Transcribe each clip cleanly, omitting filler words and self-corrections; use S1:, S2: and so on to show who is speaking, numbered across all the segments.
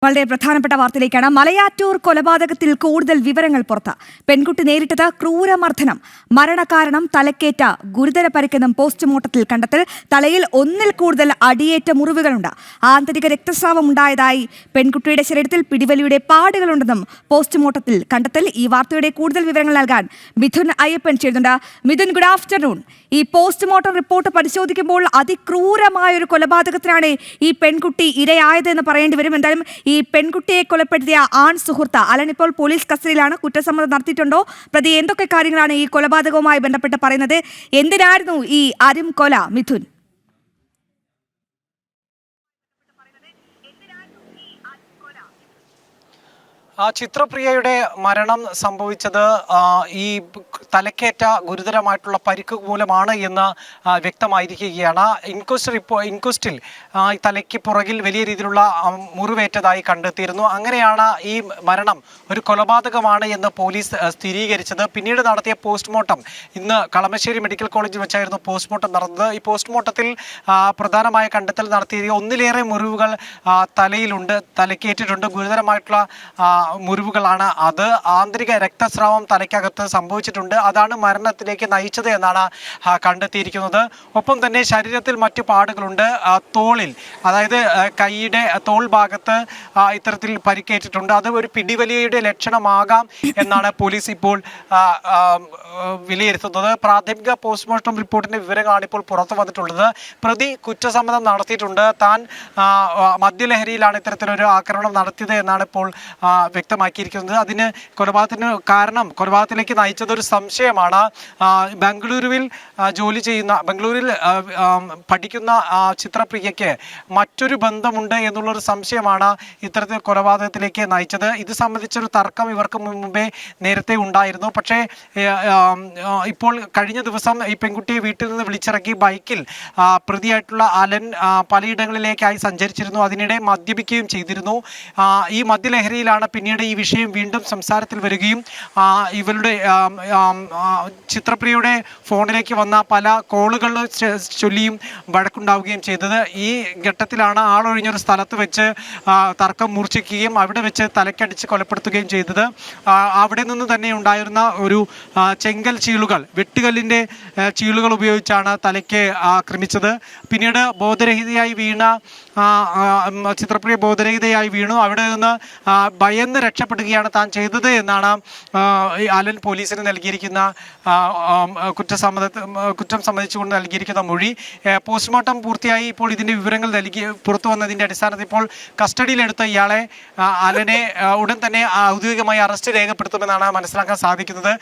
S1: വളരെ പ്രധാനപ്പെട്ട വാർത്തയിലേക്കാണ്. മലയാറ്റൂർ കൊലപാതകത്തിൽ കൂടുതൽ വിവരങ്ങൾ പുറത്ത്. പെൺകുട്ടി നേരിട്ടത് ക്രൂരമർദ്ദനം. മരണകാരണം തലക്കേറ്റ ഗുരുതര പരിക്കെന്നും പോസ്റ്റ്മോർട്ടത്തിൽ കണ്ടെത്തൽ. തലയിൽ ഒന്നിൽ കൂടുതൽ അടിയേറ്റ മുറിവുകളുണ്ട്. ആന്തരിക രക്തസ്രാവം ഉണ്ടായതായി പെൺകുട്ടിയുടെ ശരീരത്തിൽ പിടിവലിയുടെ പാടുകളുണ്ടെന്നും പോസ്റ്റ്മോർട്ടത്തിൽ കണ്ടെത്തൽ. ഈ വാർത്തയുടെ കൂടുതൽ വിവരങ്ങൾ നൽകാൻ മിഥുൻ അയ്യപ്പൻ ചേരുന്നുണ്ട്. Mithun, good afternoon. ഈ പോസ്റ്റ്മോർട്ടം റിപ്പോർട്ട് പരിശോധിക്കുമ്പോൾ അതിക്രൂരമായ ഒരു കൊലപാതകത്തിനാണ് ഈ പെൺകുട്ടി ഇരയായത് എന്ന് പറയേണ്ടി വരും. എന്തായാലും ഈ പെൺകുട്ടിയെ കൊലപ്പെടുത്തിയ ആൺ സുഹൃത്ത് അലൻ ഇപ്പോൾ പോലീസ് കസ്റ്റഡിയിലാണ്. കുറ്റസമ്മതം നടത്തിയിട്ടുണ്ടോ? പ്രതി എന്തൊക്കെ കാര്യങ്ങളാണ് ഈ കൊലപാതകവുമായി ബന്ധപ്പെട്ട് പറയുന്നത്? എന്തിനായിരുന്നു ഈ അരും കൊല, മിഥുൻ?
S2: ചിത്രപ്രിയയുടെ മരണം സംഭവിച്ചത് ഈ തലക്കേറ്റ ഗുരുതരമായിട്ടുള്ള പരിക്ക് മൂലമാണ് എന്ന് വ്യക്തമായിരിക്കുകയാണ്. ഇൻക്വസ്റ്റിൽ തലയ്ക്ക് പുറകിൽ വലിയ രീതിയിലുള്ള മുറിവേറ്റതായി കണ്ടെത്തിയിരുന്നു. അങ്ങനെയാണ് ഈ മരണം ഒരു കൊലപാതകമാണ് എന്ന് പോലീസ് സ്ഥിരീകരിച്ചത്. പിന്നീട് നടത്തിയ പോസ്റ്റ്മോർട്ടം ഇന്ന് കളമശ്ശേരി മെഡിക്കൽ കോളേജിൽ വെച്ചായിരുന്നു പോസ്റ്റ്മോർട്ടം നടന്നത്. ഈ പോസ്റ്റ്മോർട്ടത്തിൽ പ്രധാനമായ കണ്ടെത്തൽ നടത്തിയത് ഒന്നിലേറെ മുറിവുകൾ തലയിലുണ്ട്, തലക്കേറ്റിട്ടുണ്ട്. ഗുരുതരമായിട്ടുള്ള മുറിവുകളാണ്. അത് ആന്തരിക രക്തസ്രാവം തലയ്ക്കകത്ത് സംഭവിച്ചിട്ടുണ്ട്. അതാണ് മരണത്തിലേക്ക് നയിച്ചത് എന്നാണ് കണ്ടെത്തിയിരിക്കുന്നത്. ഒപ്പം തന്നെ ശരീരത്തിൽ മറ്റു പാടുകളുണ്ട്. തോളിൽ, അതായത് കൈയുടെ തോൾ ഭാഗത്ത് ഇത്തരത്തിൽ പരിക്കേറ്റിട്ടുണ്ട്. അത് ഒരു പിടിവലിയുടെ ലക്ഷണമാകാം എന്നാണ് പോലീസ് ഇപ്പോൾ വിലയിരുത്തുന്നത്. പ്രാഥമിക പോസ്റ്റ്മോർട്ടം റിപ്പോർട്ടിന്റെ വിവരങ്ങളാണ് ഇപ്പോൾ പുറത്തു വന്നിട്ടുള്ളത്. പ്രതി കുറ്റസമ്മതം നടത്തിയിട്ടുണ്ട്. താൻ മദ്യലഹരിയിലാണ് ഇത്തരത്തിലൊരു ആക്രമണം നടത്തിയത് എന്നാണ് ഇപ്പോൾ വ്യക്തമാക്കിയിരിക്കുന്നത്. അതിന് കൊലപാതകത്തിലേക്ക് നയിച്ചത് ഒരു സംശയമാണ്. ബംഗളൂരുവിൽ ജോലി ചെയ്യുന്ന, ബംഗളൂരിൽ പഠിക്കുന്ന ചിത്രപ്രിയയ്ക്ക് മറ്റൊരു ബന്ധമുണ്ട് എന്നുള്ളൊരു സംശയമാണ് ഇത്തരത്തിൽ കൊലപാതകത്തിലേക്ക് നയിച്ചത്. ഇത് സംബന്ധിച്ചൊരു തർക്കം ഇവർക്ക് മുമ്പേ നേരത്തെ ഉണ്ടായിരുന്നു. പക്ഷേ ഇപ്പോൾ കഴിഞ്ഞ ദിവസം ഈ പെൺകുട്ടിയെ വീട്ടിൽ നിന്ന് വിളിച്ചിറക്കി ബൈക്കിൽ പ്രതിയായിട്ടുള്ള അലൻ പലയിടങ്ങളിലേക്കായി സഞ്ചരിച്ചിരുന്നു. അതിനിടെ മദ്യപിക്കുകയും ചെയ്തിരുന്നു. ഈ മദ്യലഹരിയിലാണ് പിന്നീട് ഈ വിഷയം വീണ്ടും സംസാരത്തിൽ വരികയും ഇവരുടെ ചിത്രപ്രിയയുടെ ഫോണിലേക്ക് വന്ന പല കോളുകൾ ചൊല്ലിയും വഴക്കുണ്ടാവുകയും ചെയ്തത്. ഈ ഘട്ടത്തിലാണ് ആളൊഴിഞ്ഞൊരു സ്ഥലത്ത് വെച്ച് തർക്കം മൂർച്ഛിക്കുകയും അവിടെ വെച്ച് തലക്കടിച്ച് കൊലപ്പെടുത്തുകയും ചെയ്തത്. അവിടെ നിന്ന് തന്നെ ഉണ്ടായിരുന്ന ഒരു ചെങ്കൽ ചീളുകൾ, വെട്ടുകല്ലിൻ്റെ ചീളുകൾ ഉപയോഗിച്ചാണ് തലയ്ക്ക് ആക്രമിച്ചത്. പിന്നീട് ബോധരഹിതയായി വീണ ചിത്രപ്രിയ ബോധരഹിതയായി വീണു. അവിടെ നിന്ന് ഭയന്ന് രക്ഷപ്പെടുകയാണ് താൻ ചെയ്തത് എന്നാണ് അലൻ പോലീസിന് നൽകിയിരിക്കുന്ന കുറ്റം സംബന്ധിച്ചുകൊണ്ട് നൽകിയിരിക്കുന്ന മൊഴി. പോസ്റ്റ്മോർട്ടം പൂർത്തിയായി ഇപ്പോൾ ഇതിൻ്റെ വിവരങ്ങൾ പുറത്തു വന്നതിൻ്റെ അടിസ്ഥാനത്തിൽ ഇപ്പോൾ കസ്റ്റഡിയിലെടുത്ത ഇയാളെ അലനെ ഉടൻ തന്നെ ഔദ്യോഗികമായി അറസ്റ്റ് രേഖപ്പെടുത്തുമെന്നാണ് മനസ്സിലാക്കാൻ സാധിക്കുന്നത്.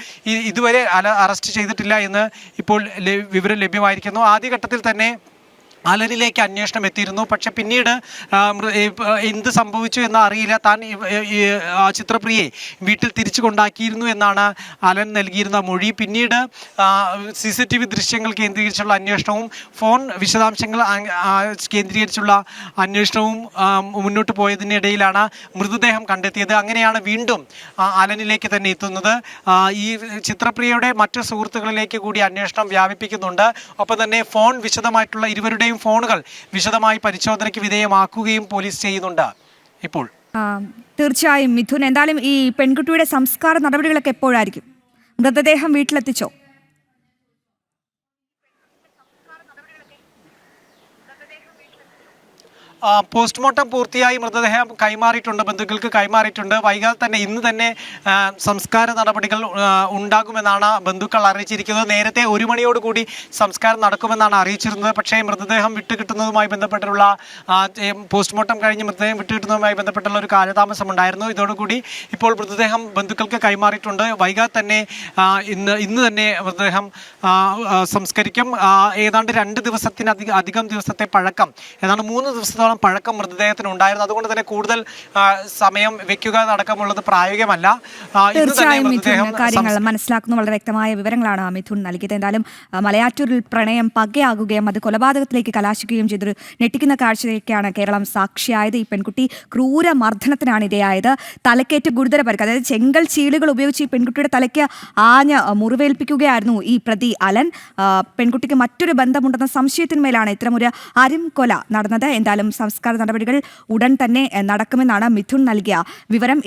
S2: ഇതുവരെ അറസ്റ്റ് ചെയ്തിട്ടില്ല എന്ന് ഇപ്പോൾ വിവരം ലഭ്യമായിരിക്കുന്നു. ആദ്യഘട്ടത്തിൽ തന്നെ അലനിലേക്ക് അന്വേഷണം എത്തിയിരുന്നു. പക്ഷെ പിന്നീട് എന്ത് സംഭവിച്ചു എന്ന് അറിയില്ല. താൻ ചിത്രപ്രിയയെ വീട്ടിൽ തിരിച്ചു കൊണ്ടാക്കിയിരുന്നു എന്നാണ് അലൻ നൽകിയിരുന്ന മൊഴി. പിന്നീട് CCTV ദൃശ്യങ്ങൾ കേന്ദ്രീകരിച്ചുള്ള അന്വേഷണവും ഫോൺ വിശദാംശങ്ങൾ കേന്ദ്രീകരിച്ചുള്ള അന്വേഷണവും മുന്നോട്ട് പോയതിനിടയിലാണ് മൃതദേഹം കണ്ടെത്തിയത്. അങ്ങനെയാണ് വീണ്ടും അലനിലേക്ക് തന്നെ എത്തുന്നത്. ഈ ചിത്രപ്രിയയുടെ മറ്റു സുഹൃത്തുക്കളിലേക്ക് കൂടി അന്വേഷണം വ്യാപിപ്പിക്കുന്നുണ്ട്. ഒപ്പം തന്നെ ഫോൺ വിശദമായിട്ടുള്ള ഇരുവരുടെയും ഫോണുകൾ വിശദമായി പരിശോധനയ്ക്ക് വിധേയമാക്കുകയും പോലീസ് ചെയ്യുന്നുണ്ട്. ഇപ്പോൾ
S1: തീർച്ചയായും മിഥുൻ, എന്തായാലും ഈ പെൺകുട്ടിയുടെ സംസ്കാര നടപടികളൊക്കെ എപ്പോഴായിരിക്കും? മൃതദേഹം വീട്ടിലെത്തിച്ചോ?
S2: പോസ്റ്റ്മോർട്ടം പൂർത്തിയായി മൃതദേഹം കൈമാറിയിട്ടുണ്ട്, ബന്ധുക്കൾക്ക് കൈമാറിയിട്ടുണ്ട്. വൈകാതെ തന്നെ ഇന്ന് തന്നെ സംസ്കാര നടപടികൾ ഉണ്ടാകുമെന്നാണ് ബന്ധുക്കൾ അറിയിച്ചിരിക്കുന്നത്. നേരത്തെ 1 മണിയോടുകൂടി സംസ്കാരം നടക്കുമെന്നാണ് അറിയിച്ചിരുന്നത്. പക്ഷേ മൃതദേഹം വിട്ടുകിട്ടുന്നതുമായി ബന്ധപ്പെട്ടുള്ള പോസ്റ്റ്മോർട്ടം കഴിഞ്ഞ് മൃതദേഹം വിട്ടുകിട്ടുന്നതുമായി ബന്ധപ്പെട്ടുള്ള ഒരു കാലതാമസം ഉണ്ടായിരുന്നു. ഇതോടുകൂടി ഇപ്പോൾ മൃതദേഹം ബന്ധുക്കൾക്ക് കൈമാറിയിട്ടുണ്ട്. വൈകാതെ തന്നെ ഇന്ന് തന്നെ മൃതദേഹം സംസ്കരിക്കും. ഏതാണ്ട് 2 ദിവസത്തിനധികം ദിവസത്തെ പഴക്കം, ഏതാണ്ട് 3 ദിവസത്തോളം പഴക്കം മൃതദേഹത്തിന് ഉണ്ടായിരുന്നു. അതുകൊണ്ട് തന്നെ കൂടുതൽ സമയം വെക്കുക അടക്കമുള്ളത് പ്രായോഗികമല്ല.
S1: കാര്യങ്ങൾ മനസ്സിലാക്കുന്ന വളരെ വ്യക്തമായ വിവരങ്ങളാണ് മിഥുൻ നൽകിയത്. എന്തായാലും മലയാറ്റൂരിൽ പ്രണയം പകയാകുകയും അത് കൊലപാതകത്തിലേക്ക് കലാശിക്കുകയും ചെയ്തൊരു ഞെട്ടിക്കുന്ന കാഴ്ചയ്ക്കാണ് കേരളം സാക്ഷിയായത്. ഈ പെൺകുട്ടി ക്രൂരമർദ്ദനത്തിനാണ് ഇരയായത്. തലക്കേറ്റ് ഗുരുതര പരിക്ക്, അതായത് ചെങ്കൽ ചീളുകൾ ഉപയോഗിച്ച് ഈ പെൺകുട്ടിയുടെ തലയ്ക്ക് ആഞ്ഞ് മുറിവേൽപ്പിക്കുകയായിരുന്നു ഈ പ്രതി അലൻ. പെൺകുട്ടിക്ക് മറ്റൊരു ബന്ധമുണ്ടെന്ന സംശയത്തിന്മേലാണ് ഇത്തരമൊരു അരും കൊല നടന്നത്. എന്തായാലും സംസ്കാര നടപടികൾ ഉടൻ തന്നെ നടക്കുമെന്നാണ് മിഥുൻ നൽകിയ വിവരം.